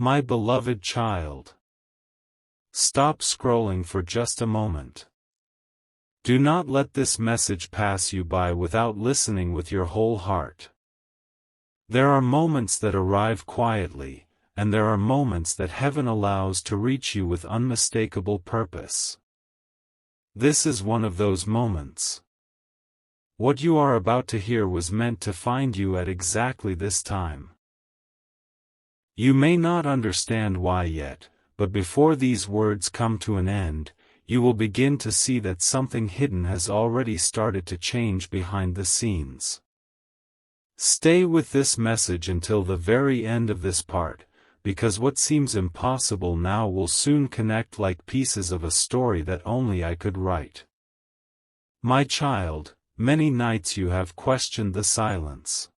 My beloved child, stop scrolling for just a moment. Do not let this message pass you by without listening with your whole heart. There are moments that arrive quietly, and there are moments that heaven allows to reach you with unmistakable purpose. This is one of those moments. What you are about to hear was meant to find you at exactly this time. You may not understand why yet, but before these words come to an end, you will begin to see that something hidden has already started to change behind the scenes. Stay with this message until the very end of this part, because what seems impossible now will soon connect like pieces of a story that only I could write. My child, many nights you have questioned the silence.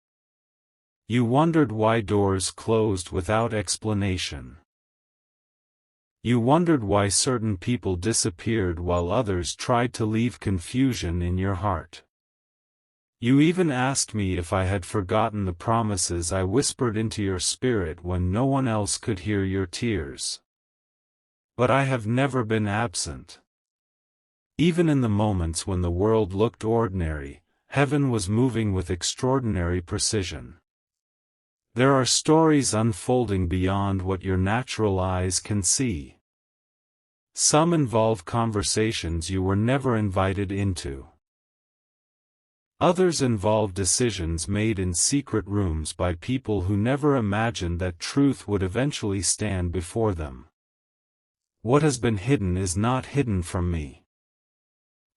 You wondered why doors closed without explanation. You wondered why certain people disappeared while others tried to leave confusion in your heart. You even asked me if I had forgotten the promises I whispered into your spirit when no one else could hear your tears. But I have never been absent. Even in the moments when the world looked ordinary, heaven was moving with extraordinary precision. There are stories unfolding beyond what your natural eyes can see. Some involve conversations you were never invited into. Others involve decisions made in secret rooms by people who never imagined that truth would eventually stand before them. What has been hidden is not hidden from me.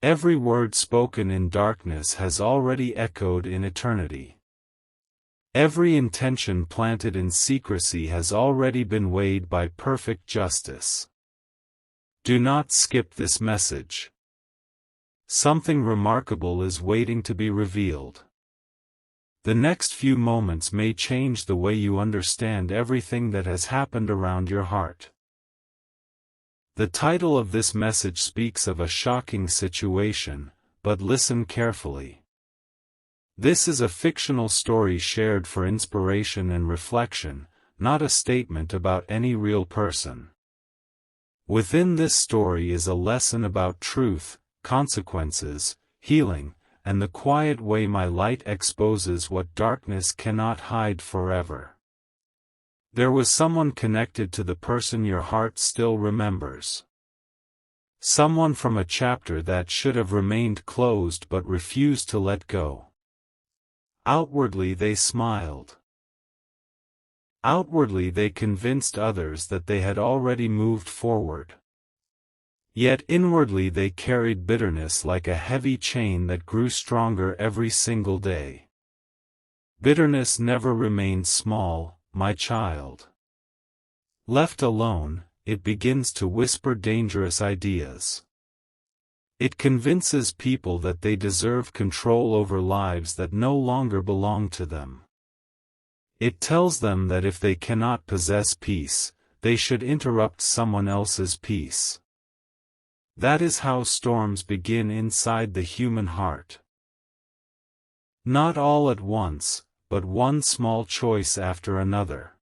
Every word spoken in darkness has already echoed in eternity. Every intention planted in secrecy has already been weighed by perfect justice. Do not skip this message. Something remarkable is waiting to be revealed. The next few moments may change the way you understand everything that has happened around your heart. The title of this message speaks of a shocking situation, but listen carefully. This is a fictional story shared for inspiration and reflection, not a statement about any real person. Within this story is a lesson about truth, consequences, healing, and the quiet way my light exposes what darkness cannot hide forever. There was someone connected to the person your heart still remembers. Someone from a chapter that should have remained closed but refused to let go. Outwardly they smiled. Outwardly they convinced others that they had already moved forward. Yet inwardly they carried bitterness like a heavy chain that grew stronger every single day. Bitterness never remained small, my child. Left alone, it begins to whisper dangerous ideas. It convinces people that they deserve control over lives that no longer belong to them. It tells them that if they cannot possess peace, they should interrupt someone else's peace. That is how storms begin inside the human heart. Not all at once, but one small choice after another.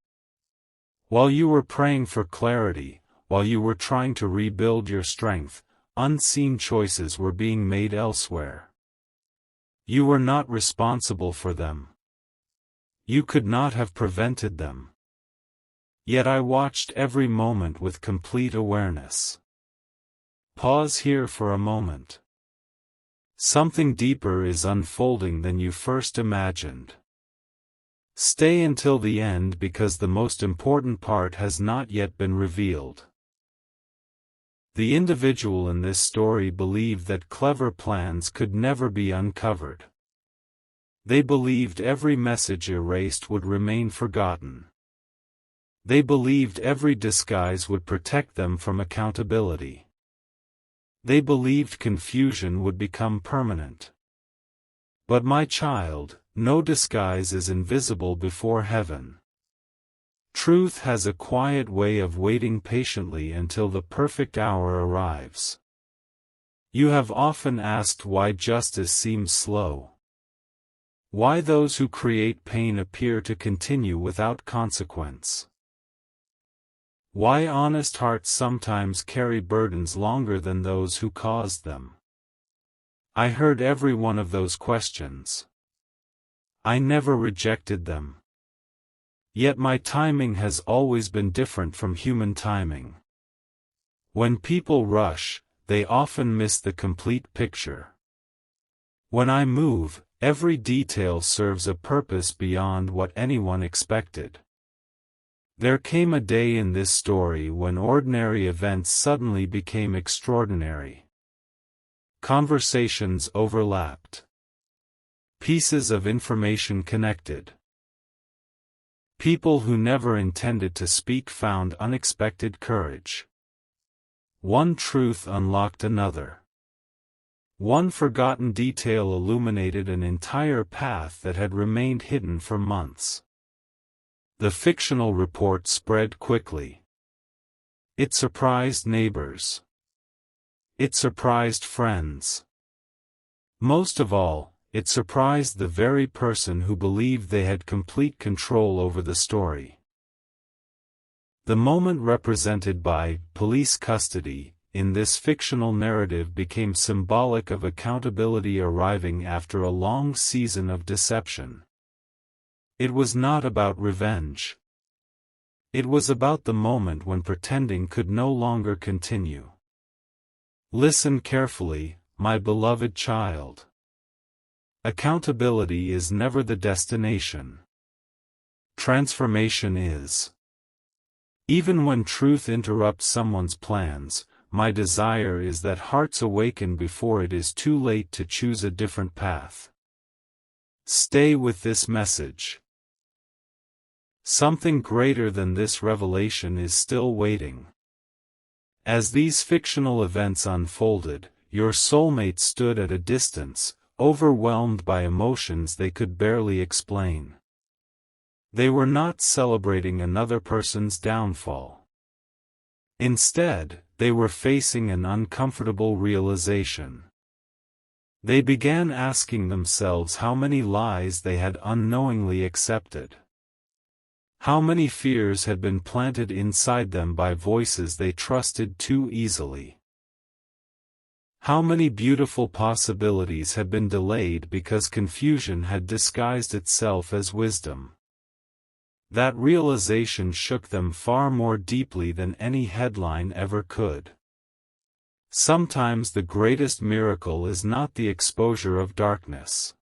While you were praying for clarity, while you were trying to rebuild your strength, unseen choices were being made elsewhere. You were not responsible for them. You could not have prevented them. Yet I watched every moment with complete awareness. Pause here for a moment. Something deeper is unfolding than you first imagined. Stay until the end because the most important part has not yet been revealed. The individual in this story believed that clever plans could never be uncovered. They believed every message erased would remain forgotten. They believed every disguise would protect them from accountability. They believed confusion would become permanent. But my child, no disguise is invisible before heaven. Truth has a quiet way of waiting patiently until the perfect hour arrives. You have often asked why justice seems slow. Why those who create pain appear to continue without consequence. Why honest hearts sometimes carry burdens longer than those who caused them. I heard every one of those questions. I never rejected them. Yet my timing has always been different from human timing. When people rush, they often miss the complete picture. When I move, every detail serves a purpose beyond what anyone expected. There came a day in this story when ordinary events suddenly became extraordinary. Conversations overlapped. Pieces of information connected. People who never intended to speak found unexpected courage. One truth unlocked another. One forgotten detail illuminated an entire path that had remained hidden for months. The fictional report spread quickly. It surprised neighbors. It surprised friends. Most of all, it surprised the very person who believed they had complete control over the story. The moment represented by police custody in this fictional narrative became symbolic of accountability arriving after a long season of deception. It was not about revenge. It was about the moment when pretending could no longer continue. Listen carefully, my beloved child. Accountability is never the destination. Transformation is. Even when truth interrupts someone's plans, my desire is that hearts awaken before it is too late to choose a different path. Stay with this message. Something greater than this revelation is still waiting. As these fictional events unfolded, your soulmate stood at a distance, overwhelmed by emotions they could barely explain. They were not celebrating another person's downfall. Instead, they were facing an uncomfortable realization. They began asking themselves how many lies they had unknowingly accepted. How many fears had been planted inside them by voices they trusted too easily. How many beautiful possibilities had been delayed because confusion had disguised itself as wisdom. That realization shook them far more deeply than any headline ever could. Sometimes the greatest miracle is not the exposure of darkness.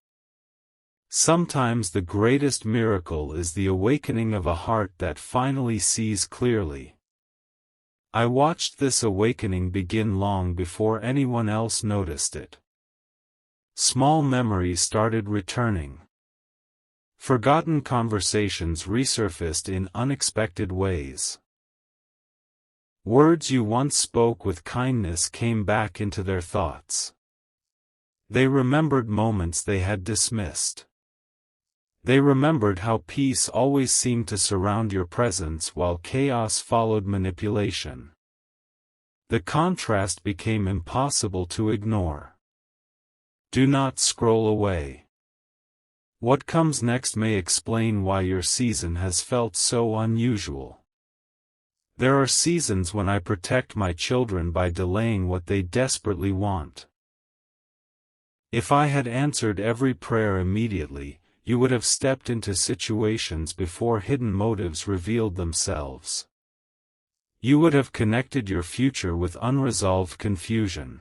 Sometimes the greatest miracle is the awakening of a heart that finally sees clearly. I watched this awakening begin long before anyone else noticed it. Small memories started returning. Forgotten conversations resurfaced in unexpected ways. Words you once spoke with kindness came back into their thoughts. They remembered moments they had dismissed. They remembered how peace always seemed to surround your presence while chaos followed manipulation. The contrast became impossible to ignore. Do not scroll away. What comes next may explain why your season has felt so unusual. There are seasons when I protect my children by delaying what they desperately want. If I had answered every prayer immediately, you would have stepped into situations before hidden motives revealed themselves. You would have connected your future with unresolved confusion.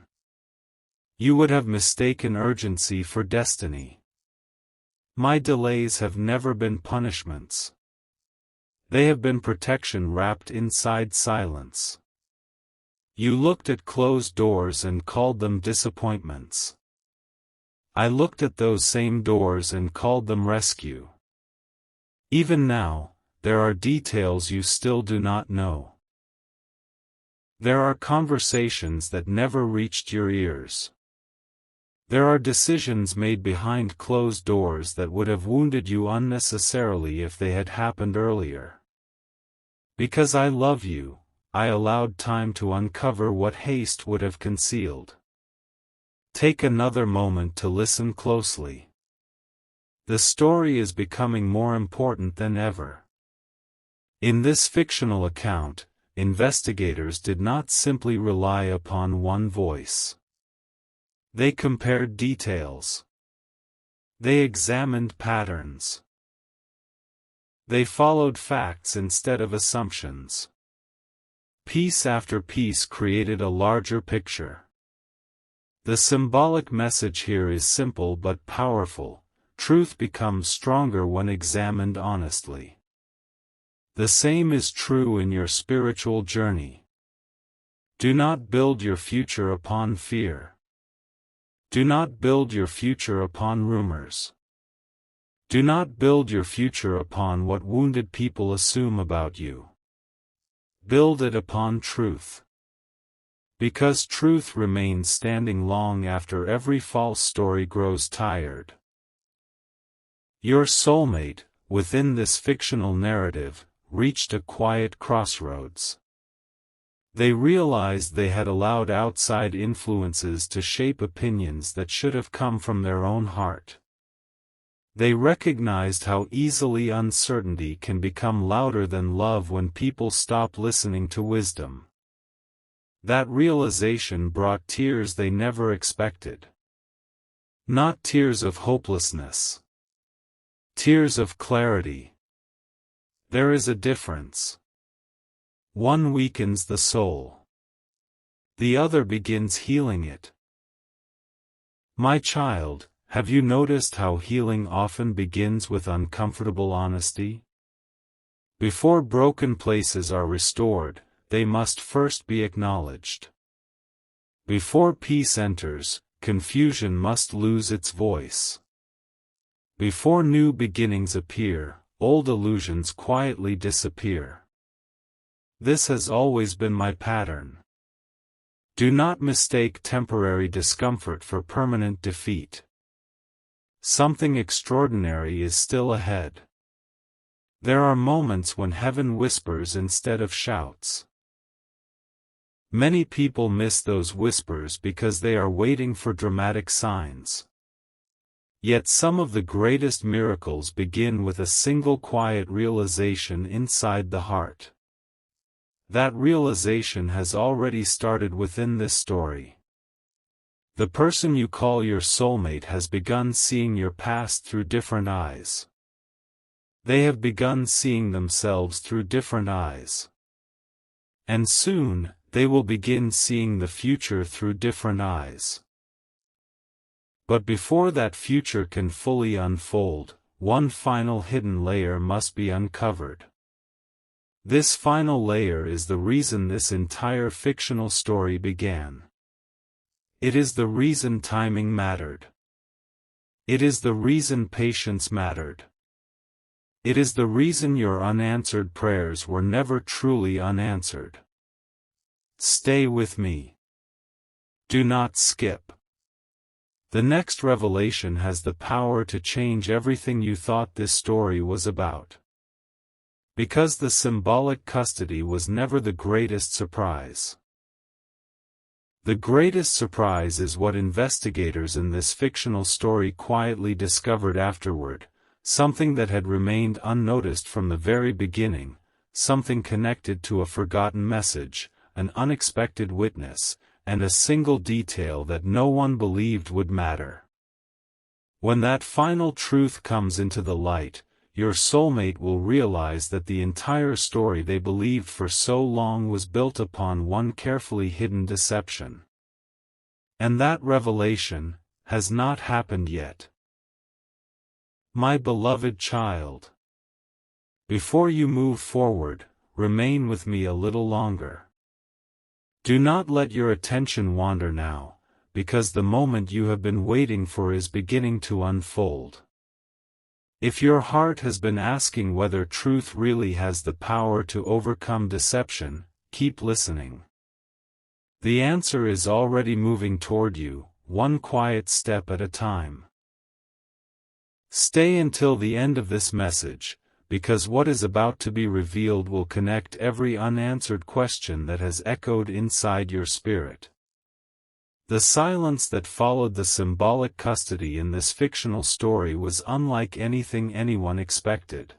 You would have mistaken urgency for destiny. My delays have never been punishments. They have been protection wrapped inside silence. You looked at closed doors and called them disappointments. I looked at those same doors and called them rescue. Even now, there are details you still do not know. There are conversations that never reached your ears. There are decisions made behind closed doors that would have wounded you unnecessarily if they had happened earlier. Because I love you, I allowed time to uncover what haste would have concealed. Take another moment to listen closely. The story is becoming more important than ever. In this fictional account, investigators did not simply rely upon one voice. They compared details. They examined patterns. They followed facts instead of assumptions. Piece after piece created a larger picture. The symbolic message here is simple but powerful. Truth becomes stronger when examined honestly. The same is true in your spiritual journey. Do not build your future upon fear. Do not build your future upon rumors. Do not build your future upon what wounded people assume about you. Build it upon truth. Because truth remains standing long after every false story grows tired. Your soulmate, within this fictional narrative, reached a quiet crossroads. They realized they had allowed outside influences to shape opinions that should have come from their own heart. They recognized how easily uncertainty can become louder than love when people stop listening to wisdom. That realization brought tears they never expected. Not tears of hopelessness. Tears of clarity. There is a difference. One weakens the soul. The other begins healing it. My child, have you noticed how healing often begins with uncomfortable honesty? Before broken places are restored, they must first be acknowledged. Before peace enters, confusion must lose its voice. Before new beginnings appear, old illusions quietly disappear. This has always been my pattern. Do not mistake temporary discomfort for permanent defeat. Something extraordinary is still ahead. There are moments when heaven whispers instead of shouts. Many people miss those whispers because they are waiting for dramatic signs. Yet some of the greatest miracles begin with a single quiet realization inside the heart. That realization has already started within this story. The person you call your soulmate has begun seeing your past through different eyes. They have begun seeing themselves through different eyes. And soon, they will begin seeing the future through different eyes. But before that future can fully unfold, one final hidden layer must be uncovered. This final layer is the reason this entire fictional story began. It is the reason timing mattered. It is the reason patience mattered. It is the reason your unanswered prayers were never truly unanswered. Stay with me. Do not skip. The next revelation has the power to change everything you thought this story was about. Because the symbolic custody was never the greatest surprise. The greatest surprise is what investigators in this fictional story quietly discovered afterward, something that had remained unnoticed from the very beginning, something connected to a forgotten message, an unexpected witness, and a single detail that no one believed would matter. When that final truth comes into the light, your soulmate will realize that the entire story they believed for so long was built upon one carefully hidden deception. And that revelation has not happened yet. My beloved child, before you move forward, remain with me a little longer. Do not let your attention wander now, because the moment you have been waiting for is beginning to unfold. If your heart has been asking whether truth really has the power to overcome deception, keep listening. The answer is already moving toward you, one quiet step at a time. Stay until the end of this message, because what is about to be revealed will connect every unanswered question that has echoed inside your spirit. The silence that followed the symbolic custody in this fictional story was unlike anything anyone expected.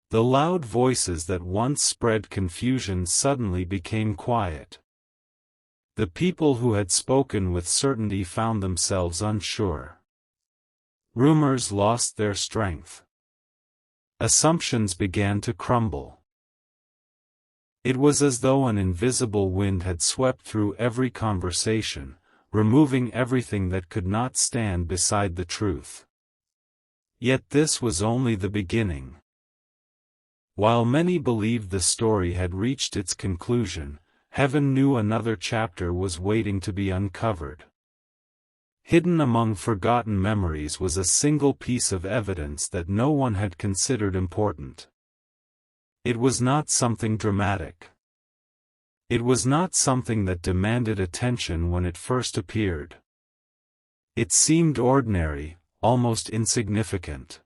The loud voices that once spread confusion suddenly became quiet. The people who had spoken with certainty found themselves unsure. Rumors lost their strength. Assumptions began to crumble. It was as though an invisible wind had swept through every conversation, removing everything that could not stand beside the truth. Yet this was only the beginning. While many believed the story had reached its conclusion, heaven knew another chapter was waiting to be uncovered. Hidden among forgotten memories was a single piece of evidence that no one had considered important. It was not something dramatic. It was not something that demanded attention when it first appeared. It seemed ordinary, almost insignificant.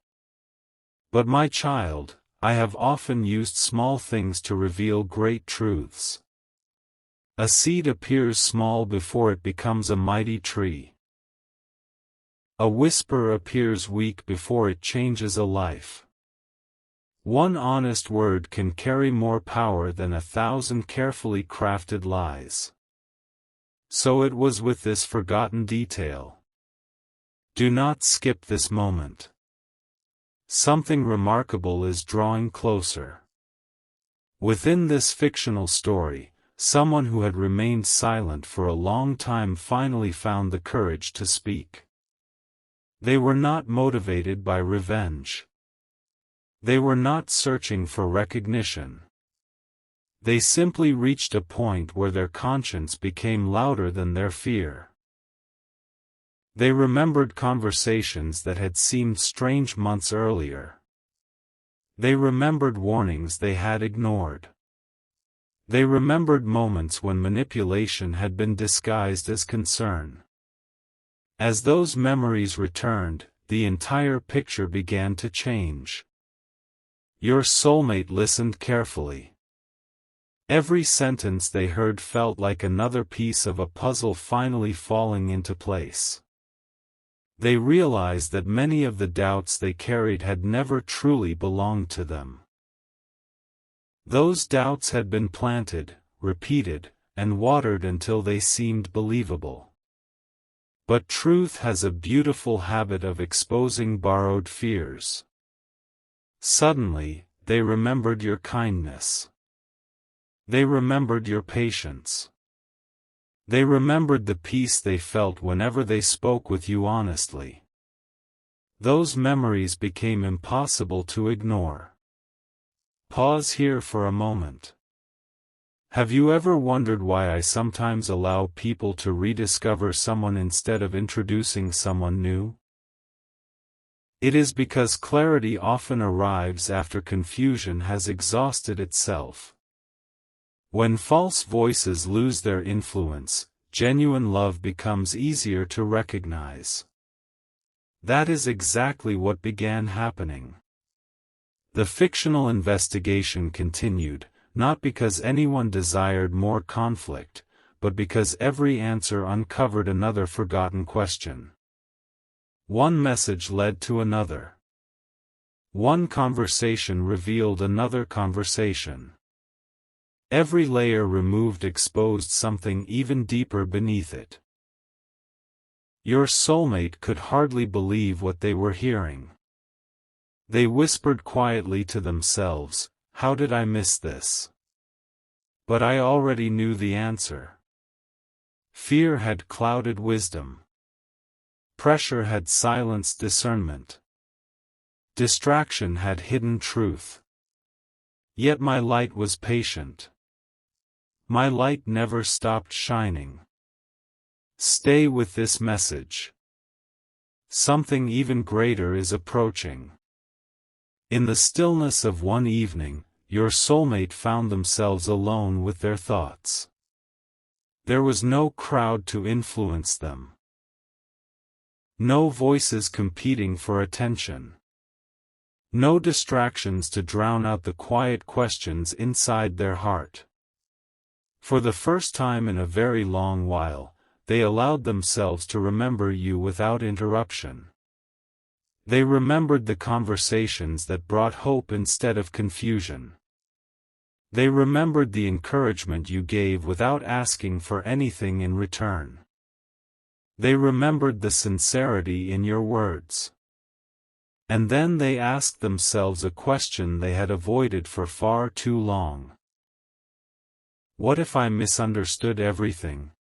But my child, I have often used small things to reveal great truths. A seed appears small before it becomes a mighty tree. A whisper appears weak before it changes a life. One honest word can carry more power than 1,000 carefully crafted lies. So it was with this forgotten detail. Do not skip this moment. Something remarkable is drawing closer. Within this fictional story, someone who had remained silent for a long time finally found the courage to speak. They were not motivated by revenge. They were not searching for recognition. They simply reached a point where their conscience became louder than their fear. They remembered conversations that had seemed strange months earlier. They remembered warnings they had ignored. They remembered moments when manipulation had been disguised as concern. As those memories returned, the entire picture began to change. Your soulmate listened carefully. Every sentence they heard felt like another piece of a puzzle finally falling into place. They realized that many of the doubts they carried had never truly belonged to them. Those doubts had been planted, repeated, and watered until they seemed believable. But truth has a beautiful habit of exposing borrowed fears. Suddenly, they remembered your kindness. They remembered your patience. They remembered the peace they felt whenever they spoke with you honestly. Those memories became impossible to ignore. Pause here for a moment. Have you ever wondered why I sometimes allow people to rediscover someone instead of introducing someone new? It is because clarity often arrives after confusion has exhausted itself. When false voices lose their influence, genuine love becomes easier to recognize. That is exactly what began happening. The fictional investigation continued, not because anyone desired more conflict, but because every answer uncovered another forgotten question. One message led to another. One conversation revealed another conversation. Every layer removed exposed something even deeper beneath it. Your soulmate could hardly believe what they were hearing. They whispered quietly to themselves, "How did I miss this?" But I already knew the answer. Fear had clouded wisdom. Pressure had silenced discernment. Distraction had hidden truth. Yet my light was patient. My light never stopped shining. Stay with this message. Something even greater is approaching. In the stillness of one evening, your soulmate found themselves alone with their thoughts. There was no crowd to influence them. No voices competing for attention. No distractions to drown out the quiet questions inside their heart. For the first time in a very long while, they allowed themselves to remember you without interruption. They remembered the conversations that brought hope instead of confusion. They remembered the encouragement you gave without asking for anything in return. They remembered the sincerity in your words. And then they asked themselves a question they had avoided for far too long. What if I misunderstood everything?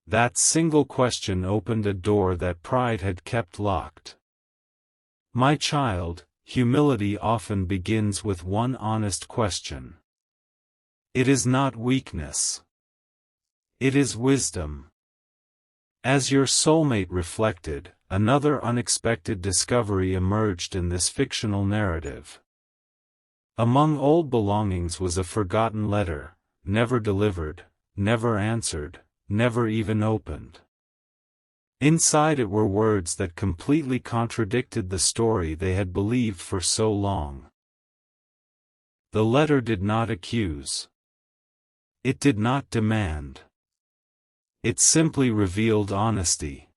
That single question opened a door that pride had kept locked. My child, humility often begins with one honest question. It is not weakness. It is wisdom. As your soulmate reflected, another unexpected discovery emerged in this fictional narrative. Among old belongings was a forgotten letter, never delivered, never answered, never even opened. Inside it were words that completely contradicted the story they had believed for so long. The letter did not accuse. It did not demand. It simply revealed honesty.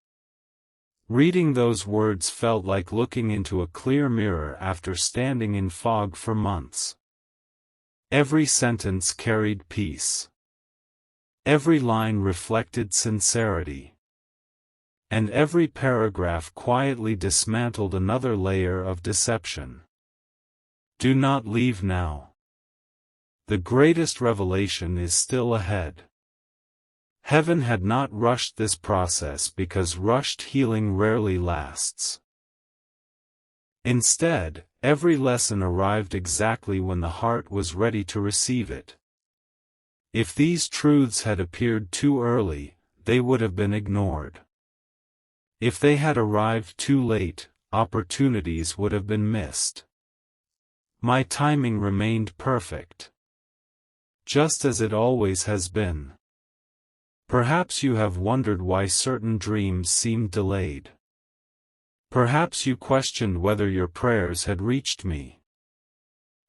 Reading those words felt like looking into a clear mirror after standing in fog for months. Every sentence carried peace. Every line reflected sincerity. And every paragraph quietly dismantled another layer of deception. Do not leave now. The greatest revelation is still ahead. Heaven had not rushed this process because rushed healing rarely lasts. Instead, every lesson arrived exactly when the heart was ready to receive it. If these truths had appeared too early, they would have been ignored. If they had arrived too late, opportunities would have been missed. My timing remained perfect. Just as it always has been. Perhaps you have wondered why certain dreams seemed delayed. Perhaps you questioned whether your prayers had reached me.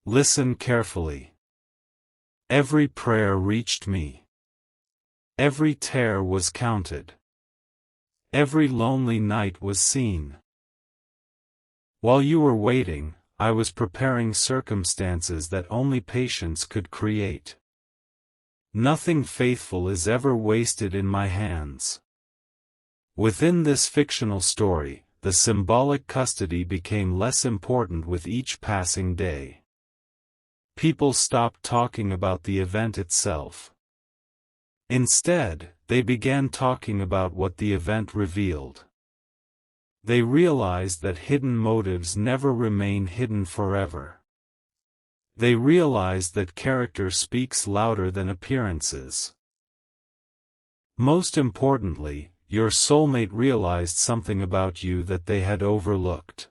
Listen carefully. Every prayer reached me. Every tear was counted. Every lonely night was seen. While you were waiting, I was preparing circumstances that only patience could create. Nothing faithful is ever wasted in my hands. Within this fictional story, the symbolic custody became less important with each passing day. People stopped talking about the event itself. Instead, they began talking about what the event revealed. They realized that hidden motives never remain hidden forever. They realized that character speaks louder than appearances. Most importantly, your soulmate realized something about you that they had overlooked.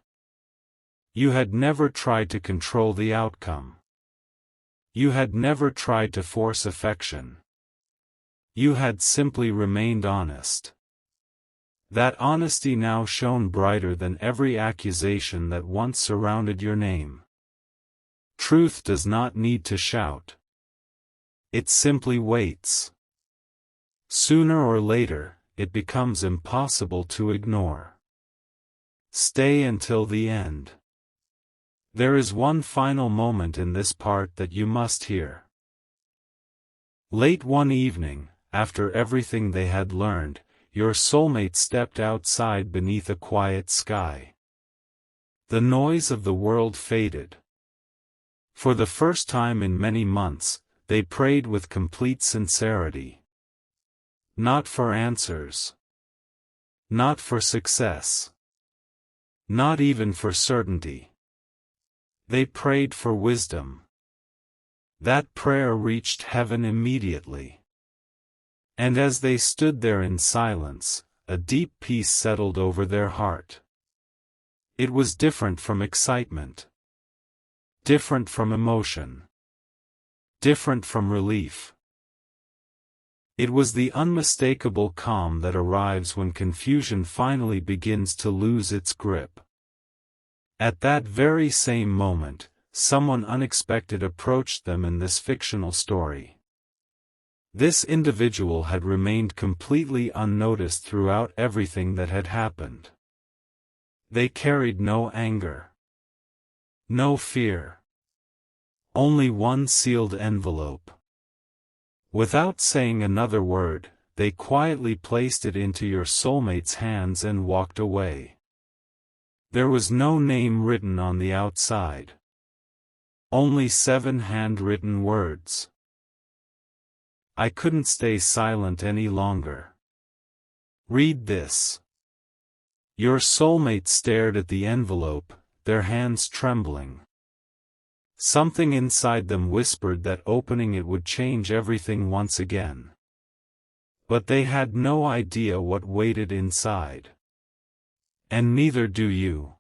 You had never tried to control the outcome. You had never tried to force affection. You had simply remained honest. That honesty now shone brighter than every accusation that once surrounded your name. Truth does not need to shout. It simply waits. Sooner or later, it becomes impossible to ignore. Stay until the end. There is one final moment in this part that you must hear. Late one evening, after everything they had learned, your soulmate stepped outside beneath a quiet sky. The noise of the world faded. For the first time in many months, they prayed with complete sincerity. Not for answers. Not for success. Not even for certainty. They prayed for wisdom. That prayer reached heaven immediately. And as they stood there in silence, a deep peace settled over their heart. It was different from excitement. Different from emotion. Different from relief. It was the unmistakable calm that arrives when confusion finally begins to lose its grip. At that very same moment, someone unexpected approached them in this fictional story. This individual had remained completely unnoticed throughout everything that had happened. They carried no anger. No fear. Only one sealed envelope. Without saying another word, they quietly placed it into your soulmate's hands and walked away. There was no name written on the outside. Only 7 handwritten words. I couldn't stay silent any longer. Read this. Your soulmate stared at the envelope, their hands trembling. Something inside them whispered that opening it would change everything once again. But they had no idea what waited inside. And neither do you.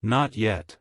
Not yet.